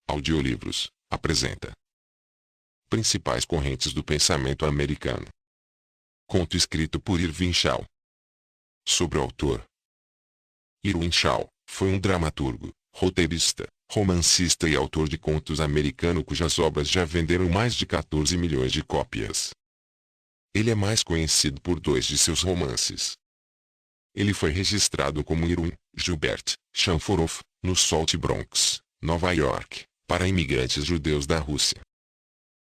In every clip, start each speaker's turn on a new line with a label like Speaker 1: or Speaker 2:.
Speaker 1: Audiolivros, apresenta Principais correntes do pensamento americano. Conto escrito por Irving Shaw. Sobre o autor. Irving Shaw foi um dramaturgo, roteirista, romancista e autor de contos americano cujas obras já venderam mais de 14 milhões de cópias. Ele é mais conhecido por dois de seus romances. Ele foi registrado como Irwin Gilbert Chanforoff, no South Bronx, Nova York, para imigrantes judeus da Rússia.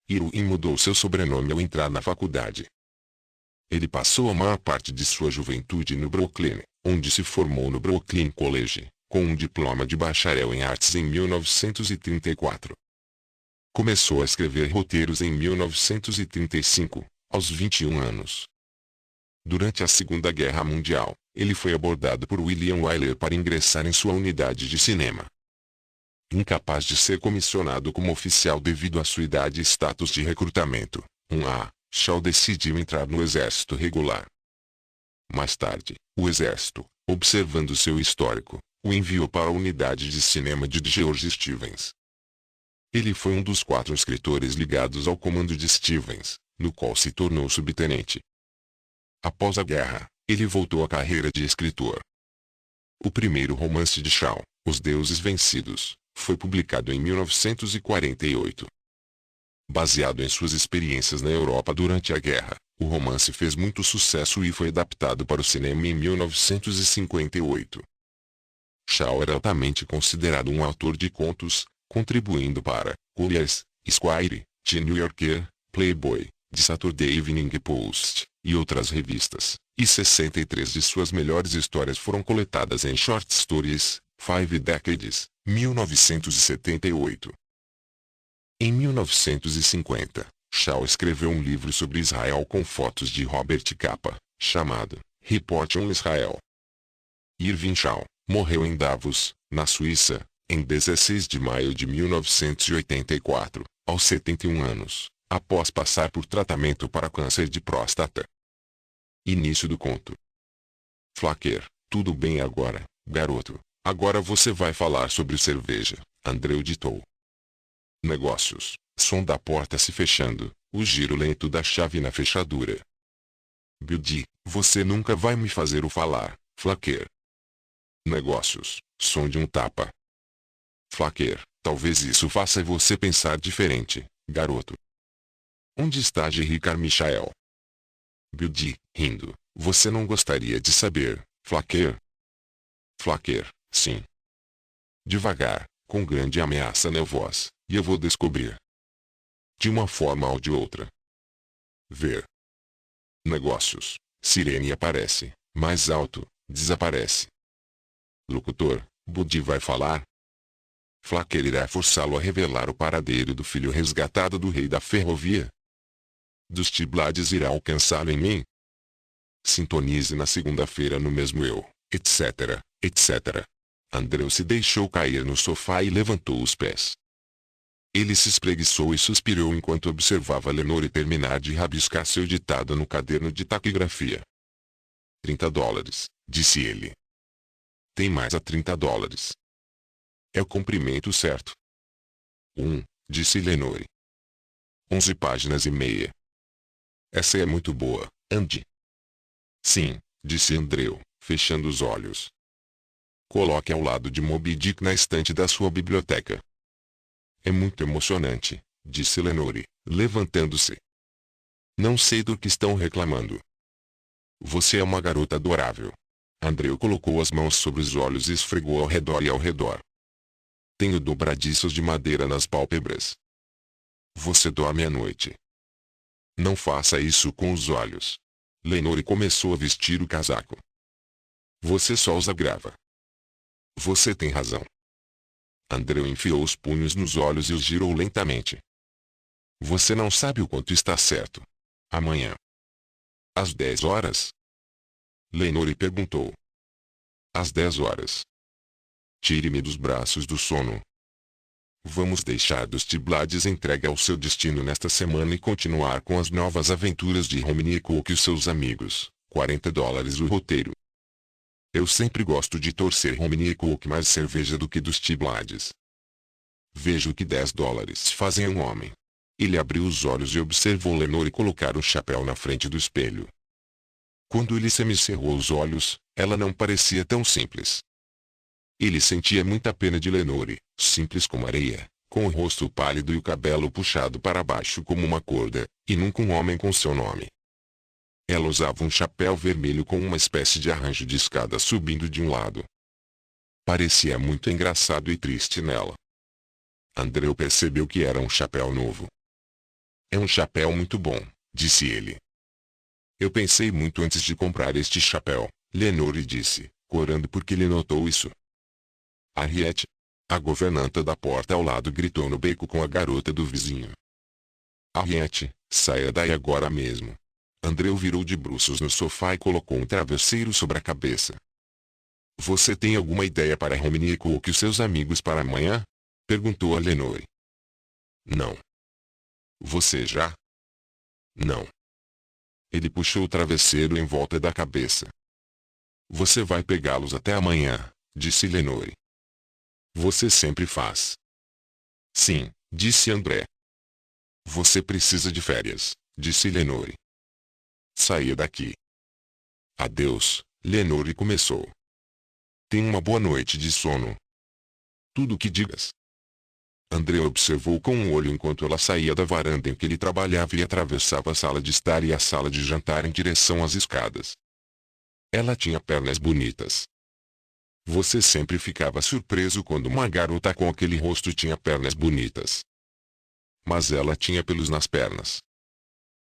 Speaker 1: Irwin mudou seu sobrenome ao entrar na faculdade. Ele passou a maior parte de sua juventude no Brooklyn, onde se formou no Brooklyn College, com um diploma de bacharel em artes em 1934. Começou a escrever roteiros em 1935, aos 21 anos. Durante a Segunda Guerra Mundial, ele foi abordado por William Wyler para ingressar em sua unidade de cinema. Incapaz de ser comissionado como oficial devido à sua idade e status de recrutamento, Shaw decidiu entrar no exército regular. Mais tarde, o exército, observando seu histórico, o enviou para a unidade de cinema de George Stevens. Ele foi um dos 4 escritores ligados ao comando de Stevens, no qual se tornou subtenente. Após a guerra, ele voltou à carreira de escritor. O primeiro romance de Shaw, Os Deuses Vencidos, foi publicado em 1948. Baseado em suas experiências na Europa durante a guerra, o romance fez muito sucesso e foi adaptado para o cinema em 1958. Shaw era altamente considerado um autor de contos, contribuindo para Collier's, Esquire, The New Yorker, Playboy, The Saturday Evening Post, e outras revistas, e 63 de suas melhores histórias foram coletadas em Short Stories, 5 Decades, 1978. Em 1950, Shaw escreveu um livro sobre Israel com fotos de Robert Capa, chamado Report on Israel. Irving Shaw morreu em Davos, na Suíça, em 16 de maio de 1984, aos 71 anos, após passar por tratamento para câncer de próstata. Início do conto. Flaquer, tudo bem agora, garoto? Agora você vai falar sobre cerveja, Andreu ditou. Negócios, som da porta se fechando, o giro lento da chave na fechadura. Billy, você nunca vai me fazer o falar, Flaquer. Negócios, som de um tapa. Flaquer, talvez isso faça você pensar diferente, garoto. Onde está Jerry Carmichael? Billy, rindo, você não gostaria de saber, Flaquer? Flaquer, sim. Devagar, com grande ameaça na voz, e eu vou descobrir. De uma forma ou de outra. Ver. Negócios, sirene aparece, mais alto, desaparece. Locutor, Buddy vai falar? Flaquer irá forçá-lo a revelar o paradeiro do filho resgatado do rei da ferrovia? Dos Tiblades irá alcançá-lo em mim? Sintonize na segunda-feira no mesmo eu, etc, etc. Andreu se deixou cair no sofá e levantou os pés. Ele se espreguiçou e suspirou enquanto observava Lenore terminar de rabiscar seu ditado no caderno de taquigrafia. $30, disse ele. Tem mais a $30. É o comprimento certo. Disse Lenore. 11 páginas e meia. Essa é muito boa, Andy. Sim, disse Andreu, fechando os olhos. Coloque ao lado de Moby Dick na estante da sua biblioteca. É muito emocionante, disse Lenore, levantando-se. Não sei do que estão reclamando. Você é uma garota adorável. Andreu colocou as mãos sobre os olhos e esfregou ao redor e ao redor. Tenho dobradiços de madeira nas pálpebras. Você dorme à noite. Não faça isso com os olhos. Lenore começou a vestir o casaco. Você só usa grava. Você tem razão. Andreu enfiou os punhos nos olhos e os girou lentamente. Você não sabe o quanto está certo. Amanhã. Às 10 horas? Lenore perguntou. Às 10 horas. Tire-me dos braços do sono. Vamos deixar dos Tiblades entregue ao seu destino nesta semana e continuar com as novas aventuras de Romney Cook e seus amigos. $40 o roteiro. Eu sempre gosto de torcer Romney Cook mais cerveja do que dos Tiblades. Vejo que $10 fazem um homem. Ele abriu os olhos e observou Lenore colocar o chapéu na frente do espelho. Quando ele semicerrou os olhos, ela não parecia tão simples. Ele sentia muita pena de Lenore, simples como areia, com o rosto pálido e o cabelo puxado para baixo como uma corda, e nunca um homem com seu nome. Ela usava um chapéu vermelho com uma espécie de arranjo de escada subindo de um lado. Parecia muito engraçado e triste nela. Andreu percebeu que era um chapéu novo. É um chapéu muito bom, disse ele. Eu pensei muito antes de comprar este chapéu, Lenore disse, corando porque ele notou isso. Harriet, a governanta da porta ao lado, gritou no beco com a garota do vizinho. Harriet, saia daí agora mesmo. Andreu virou de bruços no sofá e colocou um travesseiro sobre a cabeça. Você tem alguma ideia para Romney Cook e seus amigos para amanhã? Perguntou a Lenore. Não. Você já? Não. Ele puxou o travesseiro em volta da cabeça. Você vai pegá-los até amanhã, disse Lenore. Você sempre faz. Sim, disse André. Você precisa de férias, disse Lenore. Saia daqui. Adeus, Lenore começou. Tenha uma boa noite de sono. Tudo o que digas. André observou com um olho enquanto ela saía da varanda em que ele trabalhava e atravessava a sala de estar e a sala de jantar em direção às escadas. Ela tinha pernas bonitas. Você sempre ficava surpreso quando uma garota com aquele rosto tinha pernas bonitas. Mas ela tinha pelos nas pernas.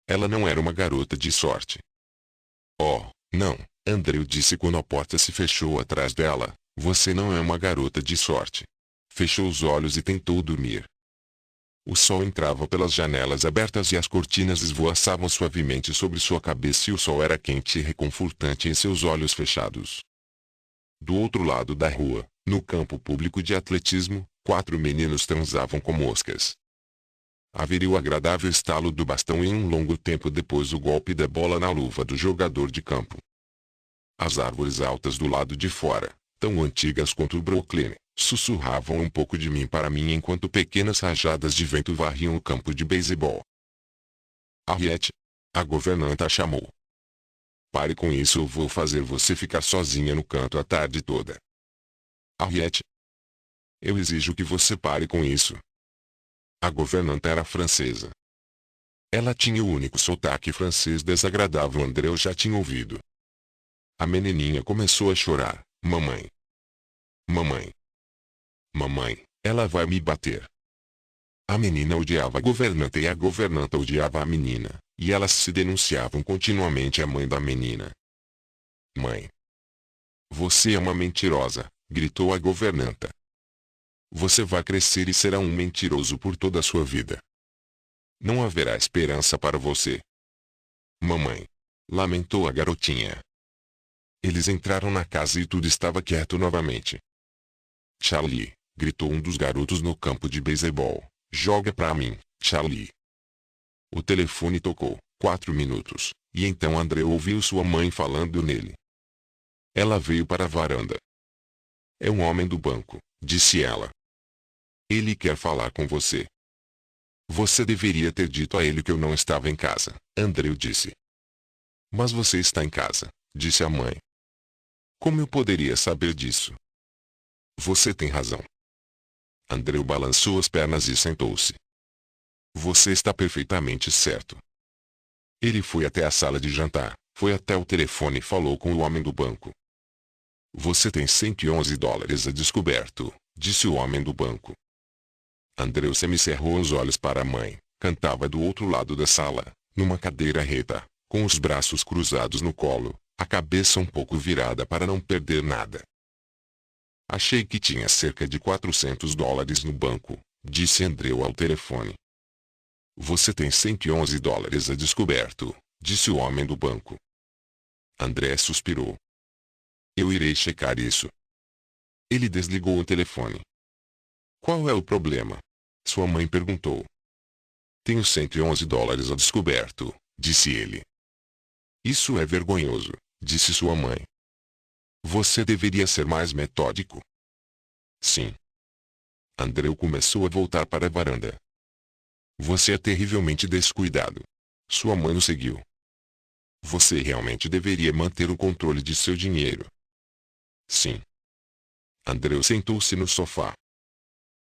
Speaker 1: Ela não era uma garota de sorte. Oh, não, Andreu disse quando a porta se fechou atrás dela. Você não é uma garota de sorte. Fechou os olhos e tentou dormir. O sol entrava pelas janelas abertas e as cortinas esvoaçavam suavemente sobre sua cabeça e o sol era quente e reconfortante em seus olhos fechados. Do outro lado da rua, no campo público de atletismo, 4 meninos transavam com moscas. Haveria o agradável estalo do bastão e um longo tempo depois o golpe da bola na luva do jogador de campo. As árvores altas do lado de fora, tão antigas quanto o Brooklyn, sussurravam um pouco de mim para mim enquanto pequenas rajadas de vento varriam o campo de beisebol. Harriet, a governanta chamou. Pare com isso ou vou fazer você ficar sozinha no canto a tarde toda. Harriet. Eu exijo que você pare com isso. A governanta era francesa. Ela tinha o único sotaque francês desagradável Andreu já tinha ouvido. A menininha começou a chorar. Mamãe. Mamãe. Mamãe, ela vai me bater. A menina odiava a governanta e a governanta odiava a menina, e elas se denunciavam continuamente à mãe da menina. Mãe. Você é uma mentirosa, gritou a governanta. Você vai crescer e será um mentiroso por toda a sua vida. Não haverá esperança para você. Mamãe. Lamentou a garotinha. Eles entraram na casa e tudo estava quieto novamente. Charlie, gritou um dos garotos no campo de beisebol. Joga pra mim, Charlie. O telefone tocou, 4 minutos, e então André ouviu sua mãe falando nele. Ela veio para a varanda. É um homem do banco, disse ela. Ele quer falar com você. Você deveria ter dito a ele que eu não estava em casa, Andreu disse. Mas você está em casa, disse a mãe. Como eu poderia saber disso? Você tem razão. Andreu balançou as pernas e sentou-se. Você está perfeitamente certo. Ele foi até a sala de jantar, foi até o telefone e falou com o homem do banco. Você tem $111 a descoberto, disse o homem do banco. Andreu semicerrou os olhos para a mãe, cantava do outro lado da sala, numa cadeira reta, com os braços cruzados no colo, a cabeça um pouco virada para não perder nada. Achei que tinha cerca de $400 no banco, disse Andreu ao telefone. Você tem $111 a descoberto, disse o homem do banco. André suspirou. Eu irei checar isso. Ele desligou o telefone. Qual é o problema? Sua mãe perguntou. Tenho $111 a descoberto, disse ele. Isso é vergonhoso, disse sua mãe. Você deveria ser mais metódico. Sim. Andreu começou a voltar para a varanda. Você é terrivelmente descuidado. Sua mãe o seguiu. Você realmente deveria manter o controle de seu dinheiro. Sim. Andreu sentou-se no sofá.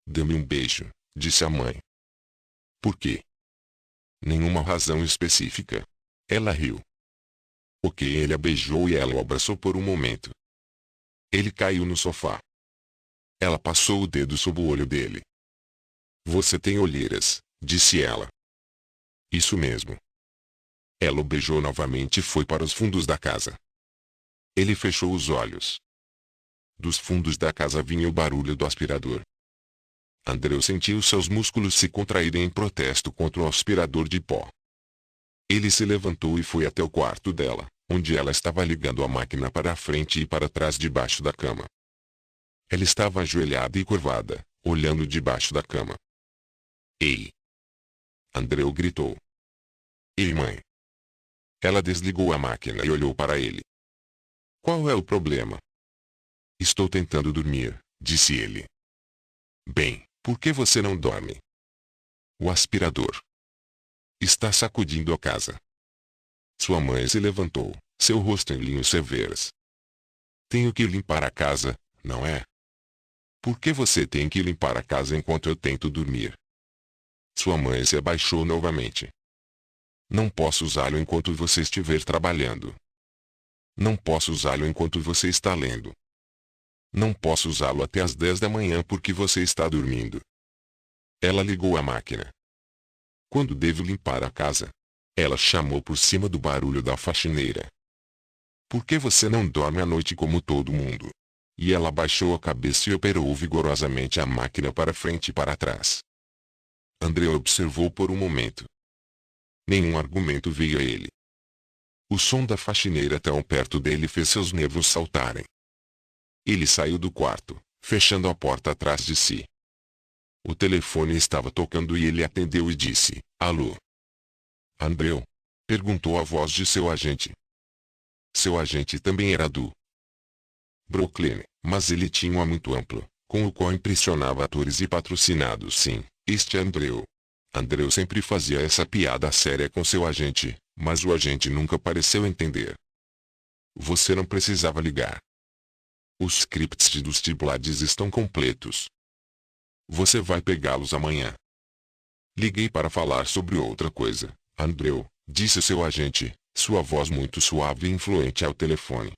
Speaker 1: Dê-me um beijo, disse a mãe. Por quê? Nenhuma razão específica. Ela riu. Ok, ele a beijou e ela o abraçou por um momento. Ele caiu no sofá. Ela passou o dedo sob o olho dele. Você tem olheiras, disse ela. Isso mesmo. Ela o beijou novamente e foi para os fundos da casa. Ele fechou os olhos. Dos fundos da casa vinha o barulho do aspirador. Andreu sentiu seus músculos se contraírem em protesto contra o aspirador de pó. Ele se levantou e foi até o quarto dela, onde ela estava ligando a máquina para a frente e para trás debaixo da cama. Ela estava ajoelhada e curvada, olhando debaixo da cama. Ei! Andreu gritou. Ei, mãe! Ela desligou a máquina e olhou para ele. Qual é o problema? Estou tentando dormir, disse ele. Bem, por que você não dorme? O aspirador está sacudindo a casa. Sua mãe se levantou, seu rosto em linhas severas. Tenho que limpar a casa, não é? Por que você tem que limpar a casa enquanto eu tento dormir? Sua mãe se abaixou novamente. Não posso usá-lo enquanto você estiver trabalhando. Não posso usá-lo enquanto você está lendo. Não posso usá-lo até às 10 da manhã porque você está dormindo. Ela ligou a máquina. Quando devo limpar a casa? Ela chamou por cima do barulho da faxineira. Por que você não dorme à noite como todo mundo? E ela abaixou a cabeça e operou vigorosamente a máquina para frente e para trás. André observou por um momento. Nenhum argumento veio a ele. O som da faxineira tão perto dele fez seus nervos saltarem. Ele saiu do quarto, fechando a porta atrás de si. O telefone estava tocando e ele atendeu e disse, alô. Andreu? Perguntou a voz de seu agente. Seu agente também era do Brooklyn, mas ele tinha um ar muito amplo, com o qual impressionava atores e patrocinados. Sim, este é Andreu. Andreu sempre fazia essa piada séria com seu agente, mas o agente nunca pareceu entender. Você não precisava ligar. Os scripts dos T-Blades estão completos. Você vai pegá-los amanhã. Liguei para falar sobre outra coisa, Andreu, disse seu agente, sua voz muito suave e influente ao telefone.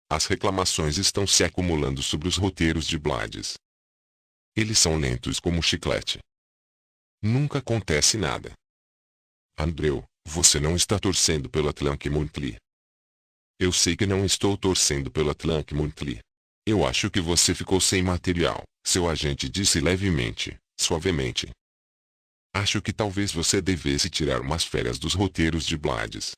Speaker 1: As reclamações estão se acumulando sobre os roteiros de Blades. Eles são lentos como chiclete. Nunca acontece nada. Andreu, você não está torcendo pelo Atlantic Monthly. Eu sei que não estou torcendo pelo Atlantic Monthly. Eu acho que você ficou sem material, seu agente disse levemente, suavemente. Acho que talvez você devesse tirar umas férias dos roteiros de Blades.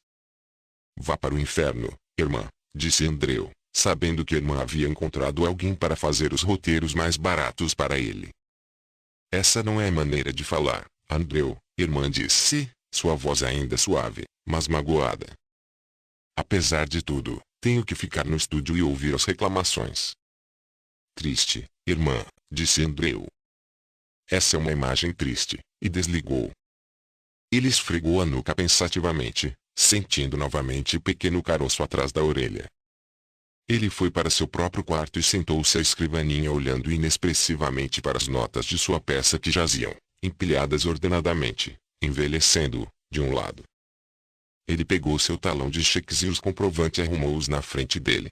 Speaker 1: Vá para o inferno, irmã, disse Andreu, sabendo que a irmã havia encontrado alguém para fazer os roteiros mais baratos para ele. Essa não é a maneira de falar, Andreu, irmã disse, sua voz ainda suave, mas magoada. Apesar de tudo, tenho que ficar no estúdio e ouvir as reclamações. Triste, irmã, disse Andreu. Essa é uma imagem triste, e desligou. Ele esfregou a nuca pensativamente, sentindo novamente o pequeno caroço atrás da orelha. Ele foi para seu próprio quarto e sentou-se à escrivaninha olhando inexpressivamente para as notas de sua peça que jaziam, empilhadas ordenadamente, envelhecendo, de um lado. Ele pegou seu talão de cheques e os comprovantes e arrumou-os na frente dele.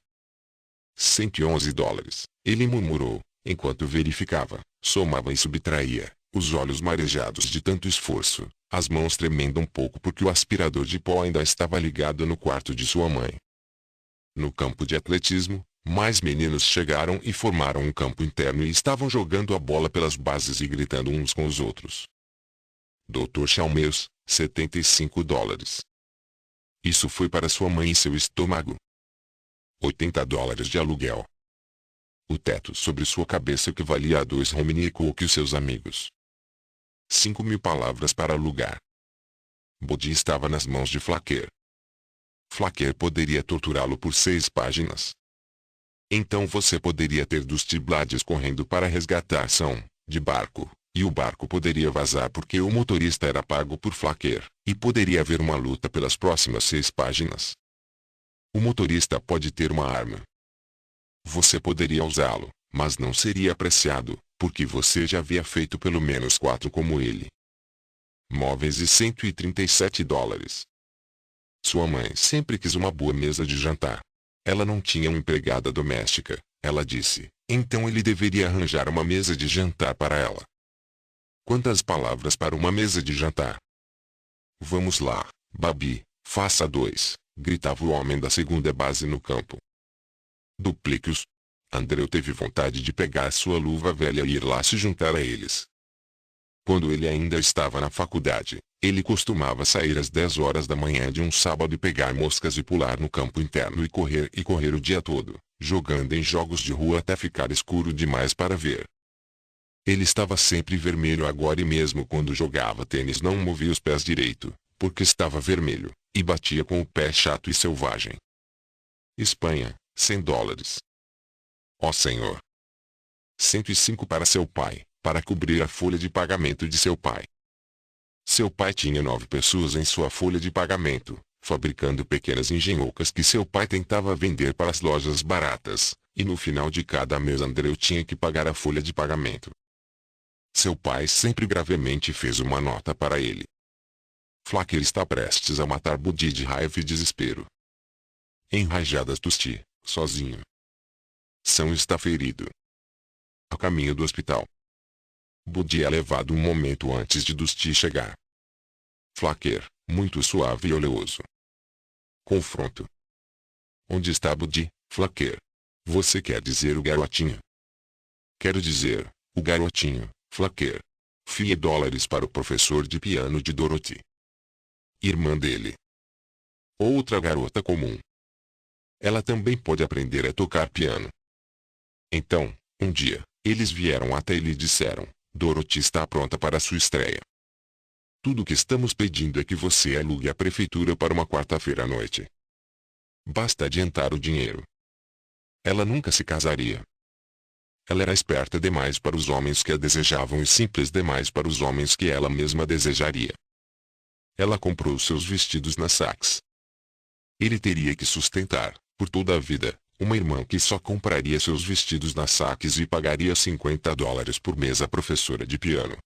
Speaker 1: $111, ele murmurou, enquanto verificava, somava e subtraía, os olhos marejados de tanto esforço, as mãos tremendo um pouco porque o aspirador de pó ainda estava ligado no quarto de sua mãe. No campo de atletismo, mais meninos chegaram e formaram um campo interno e estavam jogando a bola pelas bases e gritando uns com os outros. Dr. Chalmers, $75. Isso foi para sua mãe e seu estômago. $80 de aluguel. O teto sobre sua cabeça equivalia a 2 Romney Cook e seus amigos. 5.000 palavras para alugar. Bodhi estava nas mãos de Flaquer. Flaquer poderia torturá-lo por 6 páginas. Então você poderia ter dos T-Blades correndo para resgatar São de barco, e o barco poderia vazar porque o motorista era pago por Flaquer, e poderia haver uma luta pelas próximas 6 páginas. O motorista pode ter uma arma. Você poderia usá-lo, mas não seria apreciado, porque você já havia feito pelo menos 4 como ele. Móveis e $137. Sua mãe sempre quis uma boa mesa de jantar. Ela não tinha uma empregada doméstica, ela disse, então ele deveria arranjar uma mesa de jantar para ela. Quantas palavras para uma mesa de jantar? Vamos lá, Babi, faça 2, gritava o homem da segunda base no campo. Duplique-os. Andreu teve vontade de pegar sua luva velha e ir lá se juntar a eles. Quando ele ainda estava na faculdade, ele costumava sair às 10 horas da manhã de um sábado e pegar moscas e pular no campo interno e correr o dia todo, jogando em jogos de rua até ficar escuro demais para ver. Ele estava sempre vermelho agora e mesmo quando jogava tênis não movia os pés direito, porque estava vermelho, e batia com o pé chato e selvagem. Espanha, $100. Ó Senhor! 105 para seu pai, para cobrir a folha de pagamento de seu pai. Seu pai tinha 9 pessoas em sua folha de pagamento, fabricando pequenas engenhocas que seu pai tentava vender para as lojas baratas, e no final de cada mês Andreu tinha que pagar a folha de pagamento. Seu pai sempre gravemente fez uma nota para ele. Flaquer está prestes a matar Budi de raiva e desespero. Enrajadas Tusti, sozinho. São está ferido. A caminho do hospital. Budi é levado um momento antes de Dusty chegar. Flaquer, muito suave e oleoso. Confronto. Onde está Budi, Flaquer? Você quer dizer o garotinho? Quero dizer, o garotinho, Flaquer. Fie dólares para o professor de piano de Dorothy. Irmã dele. Outra garota comum. Ela também pode aprender a tocar piano. Então, um dia, eles vieram até ele e disseram, Dorothy está pronta para sua estreia. Tudo o que estamos pedindo é que você alugue a prefeitura para uma quarta-feira à noite. Basta adiantar o dinheiro. Ela nunca se casaria. Ela era esperta demais para os homens que a desejavam e simples demais para os homens que ela mesma desejaria. Ela comprou seus vestidos na Saks. Ele teria que sustentar, por toda a vida, uma irmã que só compraria seus vestidos na Saks e pagaria $50 por mês à professora de piano.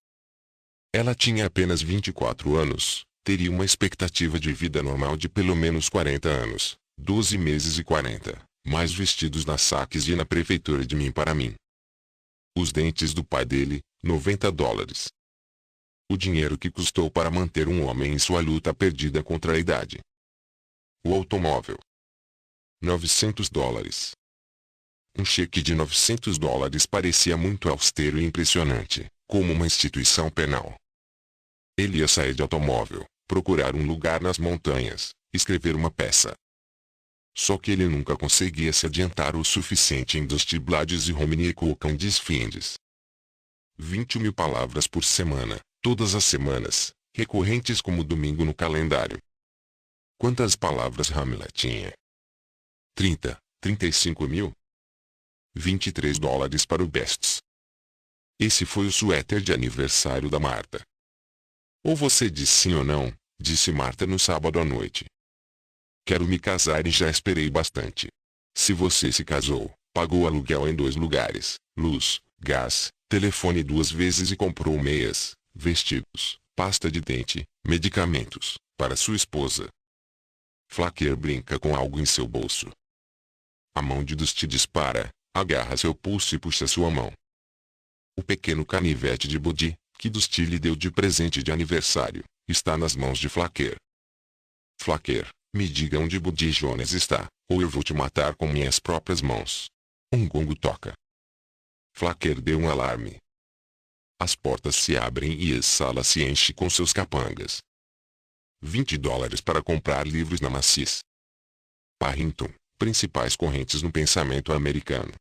Speaker 1: Ela tinha apenas 24 anos, teria uma expectativa de vida normal de pelo menos 40 anos, 12 meses e 40, mais vestidos na Saks e na prefeitura de mim para mim. Os dentes do pai dele, $90. O dinheiro que custou para manter um homem em sua luta perdida contra a idade. O automóvel. $900. Um cheque de $900 parecia muito austero e impressionante, como uma instituição penal. Ele ia sair de automóvel, procurar um lugar nas montanhas, escrever uma peça. Só que ele nunca conseguia se adiantar o suficiente em Dusty Blades e Romney Cocan Desfindes. 20.000 palavras por semana, todas as semanas, recorrentes como domingo no calendário. Quantas palavras Hamlet tinha? 35 mil? $23 para o Bests. Esse foi o suéter de aniversário da Marta. Ou você diz sim ou não, disse Marta no sábado à noite. Quero me casar e já esperei bastante. Se você se casou, pagou aluguel em 2 lugares, luz, gás, telefone 2 vezes e comprou meias, vestidos, pasta de dente, medicamentos, para sua esposa. Flaquer brinca com algo em seu bolso. A mão de Dusty dispara, agarra seu pulso e puxa sua mão. O pequeno canivete de Budi, que Dusty lhe deu de presente de aniversário, está nas mãos de Flaquer. Flaquer, me diga onde Budi Jones está, ou eu vou te matar com minhas próprias mãos. Um gongo toca. Flaquer deu um alarme. As portas se abrem e a sala se enche com seus capangas. $20 para comprar livros na Macy's. Parrington, principais correntes no pensamento americano.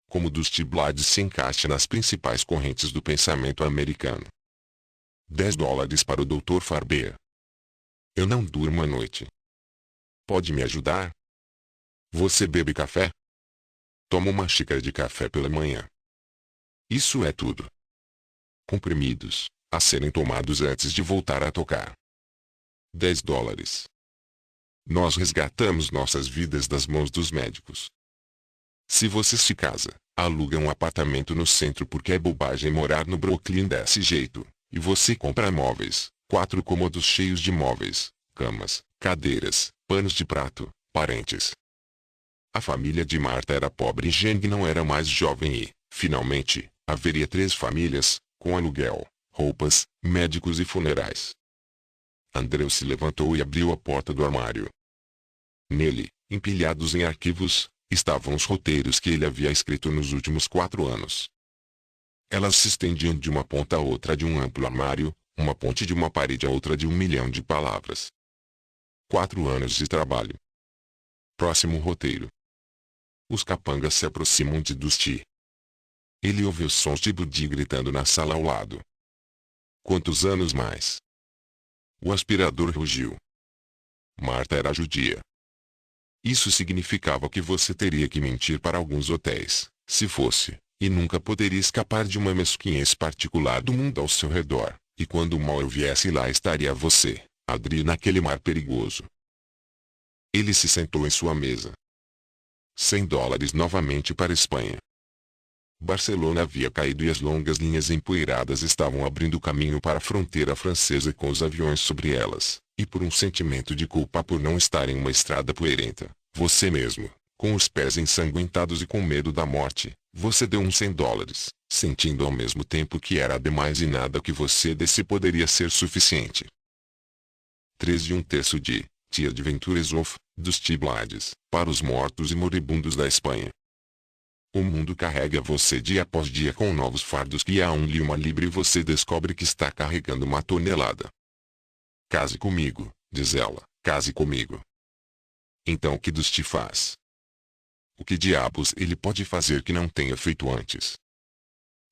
Speaker 1: Como Dusty Blades se encaixa nas principais correntes do pensamento americano. $10 para o Dr. Farber. Eu não durmo à noite. Pode me ajudar? Você bebe café? Toma uma xícara de café pela manhã. Isso é tudo. comprimidos, a serem tomados antes de voltar a tocar. $10. Nós resgatamos nossas vidas das mãos dos médicos. Se você se casa, aluga um apartamento no centro porque é bobagem morar no Brooklyn desse jeito, e você compra móveis, 4 cômodos cheios de móveis, camas, cadeiras, panos de prato, parentes. A família de Marta era pobre e Jeng não era mais jovem e, finalmente, haveria 3 famílias, com aluguel, roupas, médicos e funerais. Andreu se levantou e abriu a porta do armário. Nele, empilhados em arquivos, estavam os roteiros que ele havia escrito nos últimos 4 anos. Elas se estendiam de uma ponta a outra de um amplo armário, uma ponte de uma parede a outra de 1 milhão de palavras. 4 anos de trabalho. Próximo roteiro. Os capangas se aproximam de Dusty. Ele ouviu sons de Buddy gritando na sala ao lado. Quantos anos mais? O aspirador rugiu. Marta era judia. Isso significava que você teria que mentir para alguns hotéis, se fosse, e nunca poderia escapar de uma mesquinhez particular do mundo ao seu redor, e quando o mal viesse lá estaria você, Adri, naquele mar perigoso. Ele se sentou em sua mesa. $100 novamente para a Espanha. Barcelona havia caído e as longas linhas empoeiradas estavam abrindo caminho para a fronteira francesa com os aviões sobre elas, e por um sentimento de culpa por não estar em uma estrada poeirenta, você mesmo, com os pés ensanguentados e com medo da morte, você deu uns $100, sentindo ao mesmo tempo que era demais e nada que você desse poderia ser suficiente. 3 1/3 de The Adventures of Dusty Blades, para os mortos e moribundos da Espanha. O mundo carrega você dia após dia com novos fardos que a uma libra e você descobre que está carregando 1 tonelada. Case comigo, diz ela, case comigo. Então o que Dusty faz? O que diabos ele pode fazer que não tenha feito antes?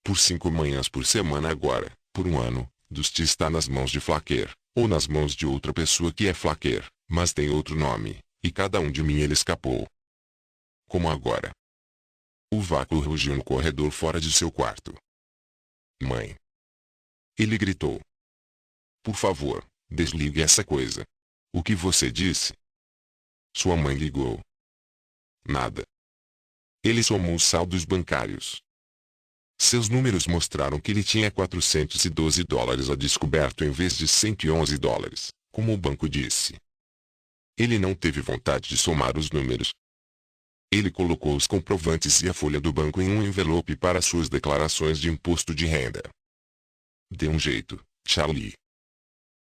Speaker 1: Por 5 manhãs por semana agora, por 1 ano, Dusty está nas mãos de Flaquer, ou nas mãos de outra pessoa que é Flaquer, mas tem outro nome, e cada um de mim ele escapou. Como agora. O vácuo rugiu no corredor fora de seu quarto. Mãe. Ele gritou. Por favor, desligue essa coisa. O que você disse? Sua mãe ligou. Nada. Ele somou os saldos bancários. Seus números mostraram que ele tinha $412 a descoberto em vez de $111, como o banco disse. Ele não teve vontade de somar os números. Ele colocou os comprovantes e a folha do banco em um envelope para suas declarações de imposto de renda. Dê um jeito, Charlie.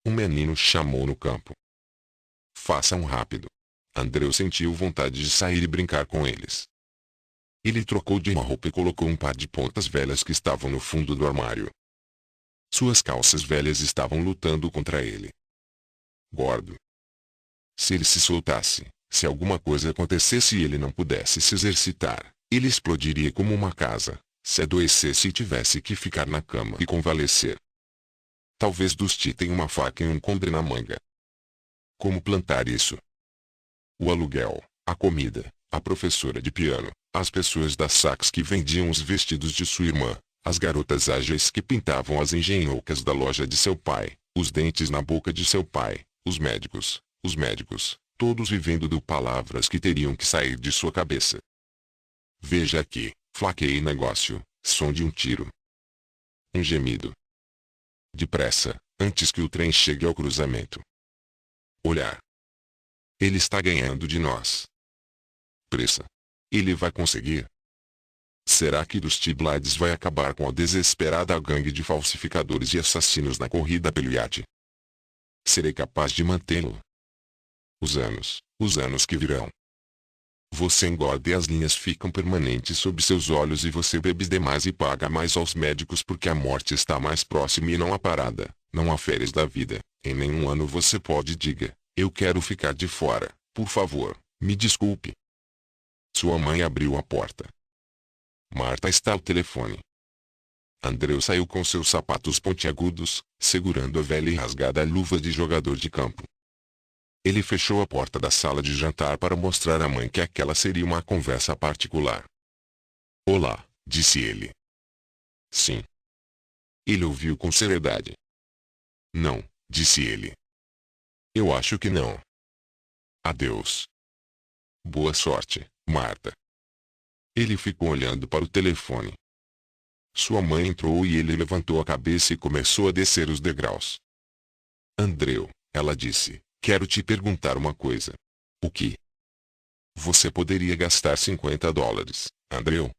Speaker 1: Um menino chamou no campo. Façam rápido. Andreu sentiu vontade de sair e brincar com eles. Ele trocou de uma roupa e colocou um par de pontas velhas que estavam no fundo do armário. Suas calças velhas estavam lutando contra ele. Gordo. Se ele se soltasse, se alguma coisa acontecesse e ele não pudesse se exercitar, ele explodiria como uma casa, se adoecesse e tivesse que ficar na cama e convalescer. Talvez Dusty tenha uma faca e um coldre na manga. Como plantar isso? O aluguel, a comida, a professora de piano, as pessoas da Saks que vendiam os vestidos de sua irmã, as garotas ágeis que pintavam as engenhocas da loja de seu pai, os dentes na boca de seu pai, os médicos, todos vivendo de palavras que teriam que sair de sua cabeça. Veja aqui, flaqueei negócio, som de um tiro. Um gemido. Depressa, antes que o trem chegue ao cruzamento. Olhar. Ele está ganhando de nós. Pressa. Ele vai conseguir? Será que Dusty Blades vai acabar com a desesperada gangue de falsificadores e assassinos na corrida pelo iate? Serei capaz de mantê-lo? Os anos que virão. Você engorda e as linhas ficam permanentes sob seus olhos e você bebe demais e paga mais aos médicos porque a morte está mais próxima e não há parada, não há férias da vida. Em nenhum ano você pode diga, eu quero ficar de fora, por favor, me desculpe. Sua mãe abriu a porta. Marta está ao telefone. Andreu saiu com seus sapatos pontiagudos, segurando a velha e rasgada luva de jogador de campo. Ele fechou a porta da sala de jantar para mostrar à mãe que aquela seria uma conversa particular. Olá, disse ele. Sim. Ele ouviu com seriedade. Não, disse ele. Eu acho que não. Adeus. Boa sorte, Marta. Ele ficou olhando para o telefone. Sua mãe entrou e ele levantou a cabeça e começou a descer os degraus. Andreu, ela disse, quero te perguntar uma coisa. O que? Você poderia gastar $50, Andreu?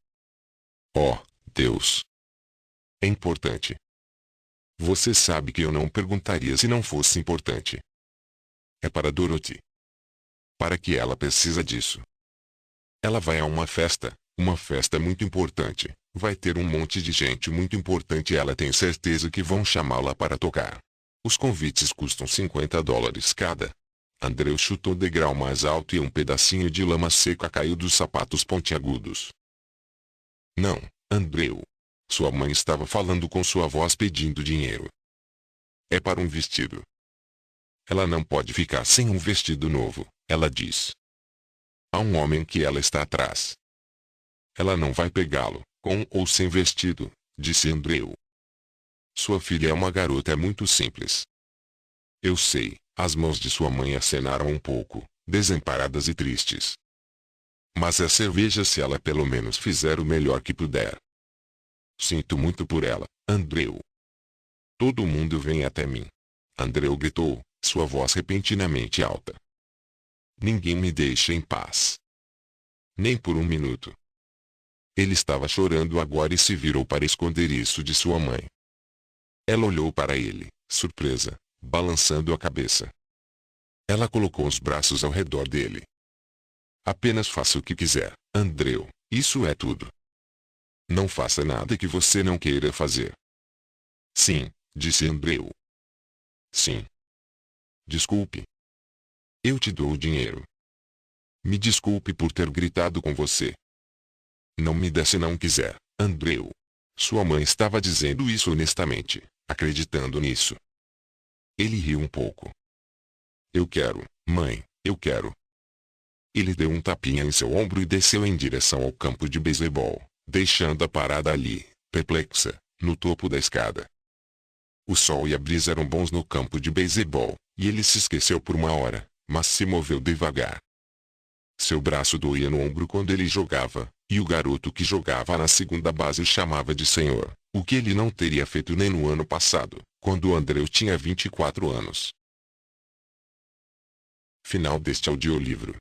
Speaker 1: Oh, Deus. É importante. Você sabe que eu não perguntaria se não fosse importante. É para Dorothy. Para que ela precisa disso? Ela vai a uma festa muito importante. Vai ter um monte de gente muito importante e ela tem certeza que vão chamá-la para tocar. Os convites custam $50 cada. Andreu chutou o degrau mais alto e um pedacinho de lama seca caiu dos sapatos pontiagudos. Não, Andreu. Sua mãe estava falando com sua voz pedindo dinheiro. É para um vestido. Ela não pode ficar sem um vestido novo, ela diz. Há um homem que ela está atrás. Ela não vai pegá-lo, com ou sem vestido, disse Andreu. Sua filha é uma garota muito simples. Eu sei, as mãos de sua mãe acenaram um pouco, desamparadas e tristes. Mas é cerveja se ela pelo menos fizer o melhor que puder. Sinto muito por ela, Andreu. Todo mundo vem até mim. Andreu gritou, sua voz repentinamente alta. Ninguém me deixa em paz. Nem por um minuto. Ele estava chorando agora e se virou para esconder isso de sua mãe. Ela olhou para ele, surpresa, balançando a cabeça. Ela colocou os braços ao redor dele. Apenas faça o que quiser, Andreu, isso é tudo. Não faça nada que você não queira fazer. Sim, disse Andreu. Sim. Desculpe. Eu te dou o dinheiro. Me desculpe por ter gritado com você. Não me dê se não quiser, Andreu. Sua mãe estava dizendo isso honestamente, acreditando nisso. Ele riu um pouco. Eu quero, mãe, eu quero. Ele deu um tapinha em seu ombro e desceu em direção ao campo de beisebol, deixando-a parada ali, perplexa, no topo da escada. O sol e a brisa eram bons no campo de beisebol, e ele se esqueceu por uma hora, mas se moveu devagar. Seu braço doía no ombro quando ele jogava, e o garoto que jogava na segunda base o chamava de senhor, o que ele não teria feito nem no ano passado, quando Andreu tinha 24 anos. Final deste audiolivro.